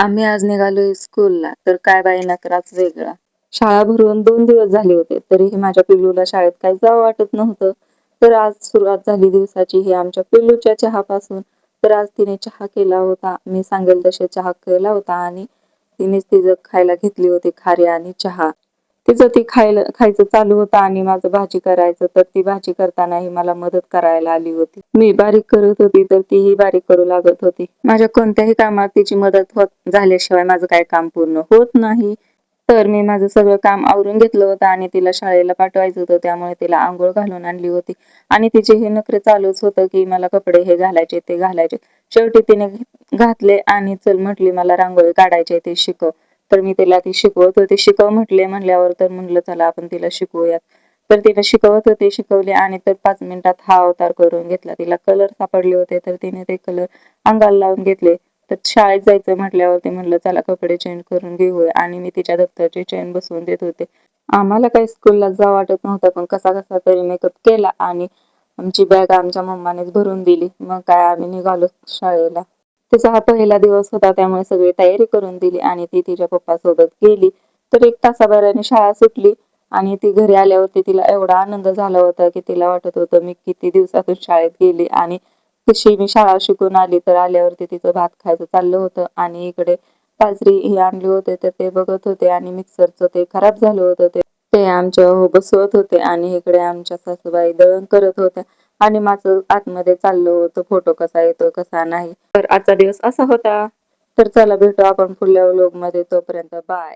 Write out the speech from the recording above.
आम्ही आज निघालोय स्कूलला, तर काय बाई नखराच वेगळा. शाळा भरून 2 दिवस झाले होते, तरीही माझ्या पिल्लूला शाळेत काही जावं वाटत नव्हतं. तर आज सुरुवात झाली दिवसाची ही आमच्या पिल्लूच्या चहापासून. तर आज तिने चहा केला होता. मी सांगेल तसे चहा केला होता आणि तिनेच तिचं खायला घेतली होती खारी आणि चहा. तिचं ती खायचं चालू होतं आणि माझं भाजी करायचं. तर ती भाजी करतानाही मला मदत करायला आली होती. मी बारीक करत होती, तर तीही बारीक करू लागत होती. माझ्या कोणत्याही कामात तिची मदत होत झाल्याशिवाय माझं काही काम पूर्ण होत नाही. तर मी माझं सगळं काम आवरून घेतलं होतं आणि तिला शाळेला पाठवायचं होतं. त्यामुळे तिला अंघोळ घालून आणली होती आणि तिचे हे नखरे चालूच होतं, की मला कपडे हे घालायचे, ते घालायचे. शेवटी तिने घातले आणि चल म्हटली मला रांगोळी काढायची ते शिकव. तर मी तिला ती शिकवत होते. शिकव म्हटले म्हणल्यावर तर म्हणलं चला आपण तिला शिकवूयात. तर तिला शिकवत होते, शिकवले आणि तर 5 मिनिटात हा अवतार करून घेतला. तिला कलर सापडले होते, तर तिने ते कलर अंगाला लावून घेतले. तर शाळेत जायचं म्हटल्यावरती म्हणलं चला कपडे चेंज करून घेऊया आणि मी तिच्या दप्तरची चेन बसवून देत होते. आम्हाला काही स्कूलला जावं वाटत नव्हतं, पण कसा कसा तरी मेकअप केला आणि आमची बॅग आमच्या मम्मानेच भरून दिली. मग काय आम्ही निघालो शाळेला. तिचा हा पहिला दिवस होता, त्यामुळे सगळी तयारी करून दिली आणि ती तिच्या पप्पासोबत गेली. तर 1 तासाभराने शाळा सुटली आणि ती घरी आल्यावरती तिला एवढा आनंद झाला होता, की तिला वाटत होतं मी किती दिवसातून शाळेत गेली आणि कशी मी शाळा शिकून आली. तर आल्यावरती तिचं भात खायचं चाललं होतं आणि इकडे बाजरी हे आणले होते, तर ते बघत होते आणि मिक्सरचं ते खराब झालं होतं, ते आमच्या बसवत होते आणि इकडे आमच्या सासूबाई दळण करत होत्या आणि माझं आतमध्ये चाललं होतं फोटो कसा येतो कसा नाही. तर आजचा दिवस असा होता. तर चला भेटू आपण पुढल्या व्लॉगमध्ये. तोपर्यंत बाय.